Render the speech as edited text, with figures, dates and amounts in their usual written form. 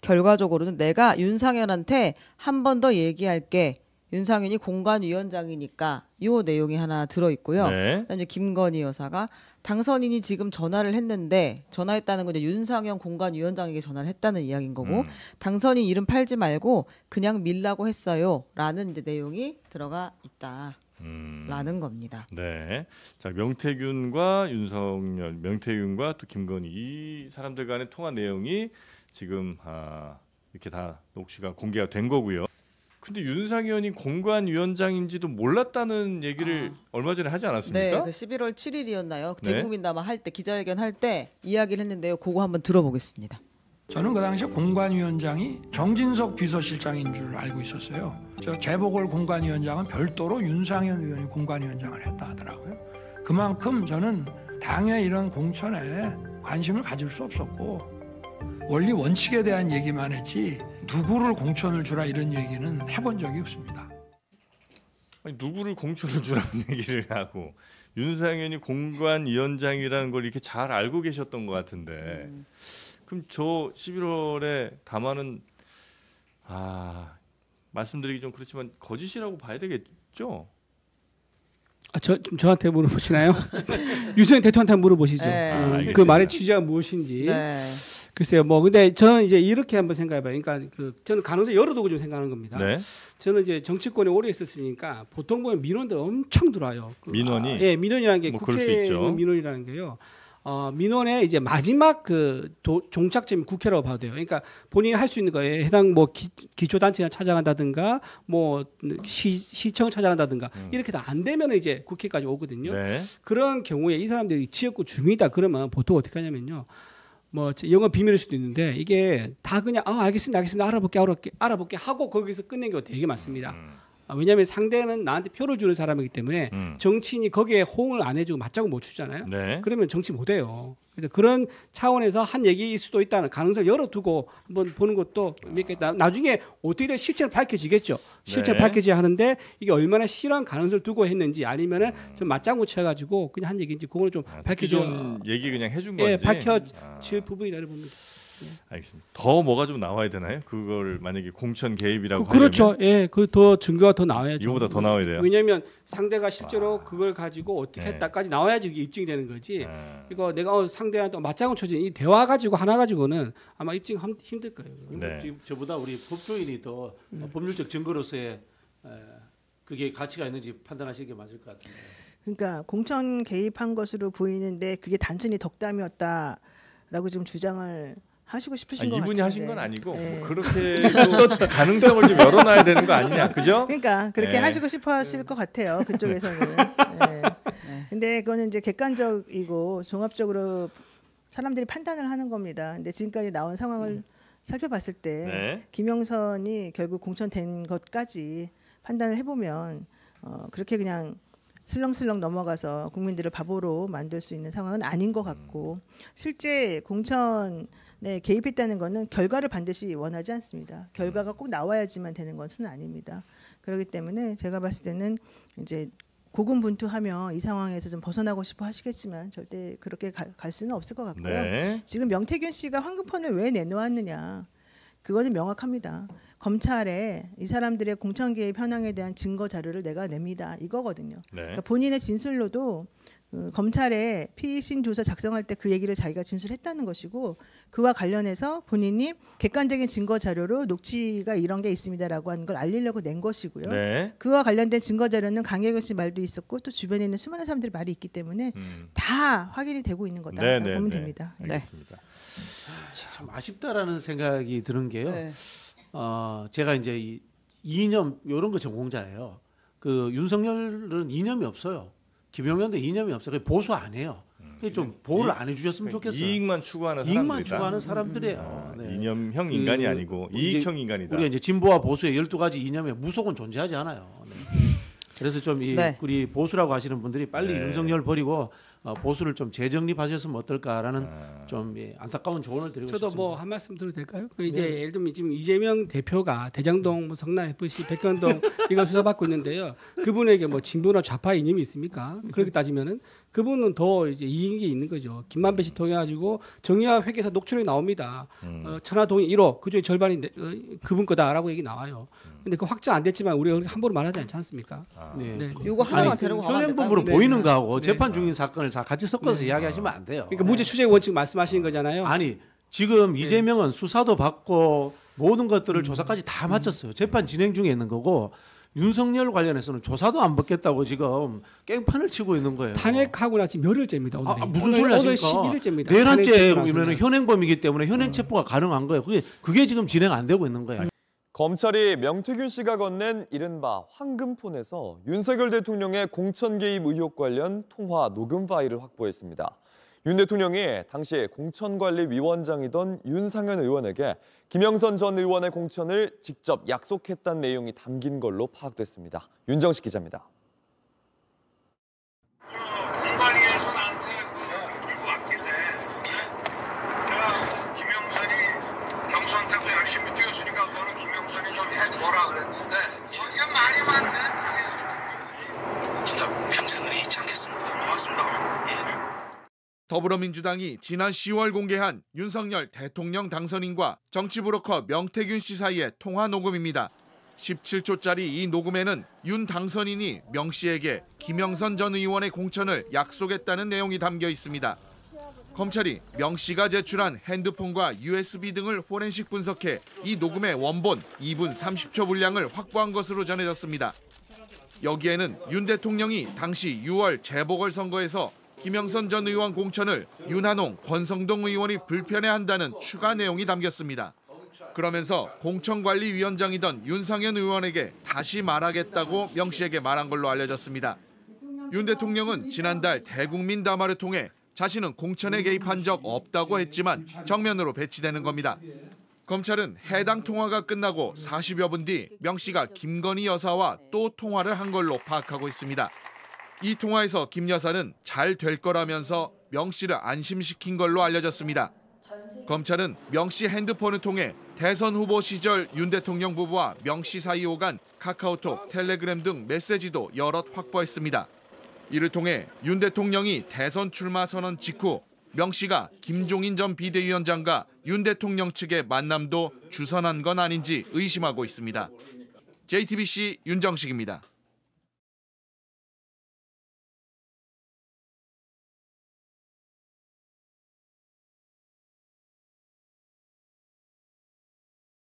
결과적으로는 내가 윤상현한테 한 번 더 얘기할게. 윤상현이 공관위원장이니까 이 내용이 하나 들어있고요. 네. 그다음에 김건희 여사가 당선인이 지금 전화를 했는데 전화했다는 건 이제 윤상현 공관위원장에게 전화를 했다는 이야기인 거고 당선인 이름 팔지 말고 그냥 밀라고 했어요라는 이제 내용이 들어가 있다라는 겁니다. 네. 자, 명태균과 윤석열, 명태균과 또 김건희 이 사람들 간의 통화 내용이 지금 이렇게 다 녹취가 공개가 된 거고요. 근데 윤상현이 공관위원장인지도 몰랐다는 얘기를 얼마 전에 하지 않았습니까? 네, 그 11월 7일이었나요? 네. 대국민담화 할 때 기자회견 할 때 이야기를 했는데요. 그거 한번 들어보겠습니다. 저는 그 당시에 공관위원장이 정진석 비서실장인 줄 알고 있었어요. 저 재보궐 공관위원장은 별도로 윤상현 의원이 공관위원장을 했다 하더라고요. 그만큼 저는 당의 이런 공천에 관심을 가질 수 없었고 원리 원칙에 대한 얘기만 했지 누구를 공천을 주라 이런 얘기는 해본 적이 없습니다. 아니, 누구를 공천을 주라는 얘기를 하고 윤상현이 공관위원장이라는 걸 이렇게 잘 알고 계셨던 것 같은데 그럼 저 11월에 담화는 말씀드리기 좀 그렇지만 거짓이라고 봐야 되겠죠? 저한테 물어보시나요? 유승현 대통령한테 물어보시죠. 네. 그 말의 취지가 무엇인지. 네. 글쎄요. 근데 저는 이제 이렇게 한번 생각해봐요. 그러니까 저는 가능성 열어두고 좀 생각하는 겁니다. 네. 저는 이제 정치권에 오래 있었으니까 보통 보면 민원들 엄청 들어와요. 민원이? 예, 민원이라는 게 뭐 그럴 수 있죠. 국회 민원이라는 게요. 민원의 이제 마지막 종착점이 국회라고 봐도 돼요. 그러니까 본인이 할 수 있는 거에 해당 기초단체나 찾아간다든가 시청 찾아간다든가 이렇게 다 안 되면 이제 국회까지 오거든요. 네. 그런 경우에 이 사람들이 지역구 주민이다 그러면 보통 어떻게 하냐면요. 영업 비밀일 수도 있는데 이게 다 그냥 알겠습니다 알아볼게 하고 거기서 끝낸 경우가 되게 많습니다. 왜냐하면 상대는 나한테 표를 주는 사람이기 때문에 정치인이 거기에 호응을 안 해주고 맞자고 못 추잖아요. 네. 그러면 정치 못해요. 그래서 그런 차원에서 한 얘기일 수도 있다는 가능성을 열어두고 한번 보는 것도 나중에 어떻게 실체는 밝혀지겠죠. 실체는 네. 밝혀져야 하는데 이게 얼마나 실한 가능성을 두고 했는지 아니면은 좀 맞장구 쳐가지고 그냥 한 얘기인지 그거는 좀 밝혀져 얘기 그냥 해준 건지. 예, 밝혀질 부분이라고 봅니다. 알겠습니다. 더 뭐가 좀 나와야 되나요? 그걸 만약에 공천 개입이라고 그렇죠. 하려면? 예, 그 더 증거가 더 나와야죠. 이거보다 더 나와야 돼요. 왜냐하면 상대가 실제로 그걸 가지고 어떻게 네. 했다까지 나와야지 이게 입증이 되는 거지. 이거 내가 상대한테 맞장구 쳐진 이 대화 가지고 하나 가지고는 아마 입증 힘들 거예요. 네. 지금 저보다 우리 법조인이 더 법률적 증거로서의 그게 가치가 있는지 판단하시는 게 맞을 것 같은데. 그러니까 공천 개입한 것으로 보이는데 그게 단순히 덕담이었다라고 지금 주장을 하시고 싶으신 것 같은데. 이분이 하신 건 아니고 네. 뭐 그렇게 또 가능성을 좀 열어놔야 되는 거 아니냐, 그죠? 그러니까 그렇게 네. 하시고 싶어하실 것 같아요. 그쪽에서는. 네. 근데 그거는 이제 객관적이고 종합적으로 사람들이 판단을 하는 겁니다. 근데 지금까지 나온 상황을 살펴봤을 때 네. 김영선이 결국 공천된 것까지 판단을 해보면 그렇게 그냥 슬렁슬렁 넘어가서 국민들을 바보로 만들 수 있는 상황은 아닌 것 같고 실제 공천에 개입했다는 것은 결과를 반드시 원하지 않습니다. 결과가 꼭 나와야지만 되는 것은 아닙니다. 그렇기 때문에 제가 봤을 때는 이제 고군분투하며 이 상황에서 좀 벗어나고 싶어 하시겠지만 절대 그렇게 갈 수는 없을 것 같고요. 네. 지금 명태균 씨가 황금폰을 왜 내놓았느냐. 그거는 명확합니다. 검찰에 이 사람들의 공천 개입 현황에 대한 증거 자료를 내가 냅니다. 이거거든요. 네. 그러니까 본인의 진술로도 검찰에 피의신 조서 작성할 때 그 얘기를 자기가 진술했다는 것이고 그와 관련해서 본인이 객관적인 증거 자료로 녹취가 이런 게 있습니다라고 하는 걸 알리려고 낸 것이고요. 네. 그와 관련된 증거 자료는 강혜경 씨 말도 있었고 또 주변에 있는 수많은 사람들의 말이 있기 때문에 다 확인이 되고 있는 거다라고 보면 됩니다. 알겠습니다. 참 아쉽다라는 생각이 드는 게요. 네. 제가 이제 이 이념 이런 거 전공자예요. 그 윤석열은 이념이 없어요. 김용현도 이념이 없어요. 그냥 보수 안 해요. 좀 보호를 안 해주셨으면 좋겠어요. 이익만 추구하는 이익만 사람들이다. 추구하는 사람들이에요. 네. 이념형 인간이 아니고 이익형 이제 인간이다. 우리가 이제 진보와 보수의 12가지 이념에 무속은 존재하지 않아요. 네. 그래서 좀 네. 우리 보수라고 하시는 분들이 빨리 네. 윤석열 버리고 보수를 좀 재정립하셨으면 어떨까라는 좀 안타까운 조언을 드리고 저도 싶습니다. 뭐 한 말씀 드려도 될까요? 그 이제 예를 들면 지금 이재명 대표가 대장동, 뭐 성남 FC, 백현동 이걸 수사받고 있는데요. 그분에게 뭐 진보나 좌파 이념이 있습니까? 그렇게 따지면은 그분은 더 이제 이익이 있는 거죠. 김만배 씨 통해 가지고 정의화 회계사 녹취록이 나옵니다. 천화동이 1호 그중에 절반이 그분 거다라고 얘기 나와요. 근데 그 확정 안 됐지만 우리가 그렇게 함부로 말하지 않지 않습니까? 네. 네. 요거 하나만 아니, 데리고 가면 현행범으로 네. 보이는 거하고 네. 재판 중인 사건을 다 같이 섞어서 이야기하시면 안 돼요. 그러니까 무죄 추정 원칙 말씀하시는 거잖아요. 아니 지금 이재명은 수사도 받고 모든 것들을 조사까지 다 마쳤어요. 재판 진행 중에 있는 거고 윤석열 관련해서는 조사도 안 받겠다고 지금 깽판을 치고 있는 거예요. 탄핵하고 나 지금 열흘째입니다. 오늘 무슨 소리 오늘 하십니까? 11일째입니다. 내란죄면 현행범이기 때문에 현행 체포가 가능한 거예요. 그게 지금 진행 안 되고 있는 거예요. 검찰이 명태균 씨가 건넨 이른바 황금폰에서 윤석열 대통령의 공천 개입 의혹 관련 통화 녹음 파일을 확보했습니다. 윤 대통령이 당시 공천관리위원장이던 윤상현 의원에게 김영선 전 의원의 공천을 직접 약속했다는 내용이 담긴 걸로 파악됐습니다. 윤정식 기자입니다. 공관위에서 나한테 물고 왔길래 내가 김영선이 경선 때도 열심히 뛰었으니까 너는 김영선이 좀 해줘라 그랬는데 거기가 말이 많네. 진짜 평생을 잊지 않겠습니다. 고맙습니다. 예. 더불어민주당이 지난 10월 공개한 윤석열 대통령 당선인과 정치브로커 명태균 씨 사이의 통화 녹음입니다. 17초짜리 이 녹음에는 윤 당선인이 명 씨에게 김영선 전 의원의 공천을 약속했다는 내용이 담겨 있습니다. 검찰이 명 씨가 제출한 핸드폰과 USB 등을 포렌식 분석해 이 녹음의 원본 2분 30초 분량을 확보한 것으로 전해졌습니다. 여기에는 윤 대통령이 당시 6월 재보궐선거에서 김영선 전 의원 공천을 윤한홍, 권성동 의원이 불편해한다는 추가 내용이 담겼습니다. 그러면서 공천관리위원장이던 윤상현 의원에게 다시 말하겠다고 명 씨에게 말한 걸로 알려졌습니다. 윤 대통령은 지난달 대국민 담화를 통해 자신은 공천에 개입한 적 없다고 했지만 정면으로 배치되는 겁니다. 검찰은 해당 통화가 끝나고 40여 분 뒤 명 씨가 김건희 여사와 또 통화를 한 걸로 파악하고 있습니다. 이 통화에서 김 여사는 잘 될 거라면서 명 씨를 안심시킨 걸로 알려졌습니다. 검찰은 명 씨 핸드폰을 통해 대선 후보 시절 윤 대통령 부부와 명 씨 사이 오간 카카오톡, 텔레그램 등 메시지도 여럿 확보했습니다. 이를 통해 윤 대통령이 대선 출마 선언 직후 명 씨가 김종인 전 비대위원장과 윤 대통령 측의 만남도 주선한 건 아닌지 의심하고 있습니다. JTBC 윤정식입니다.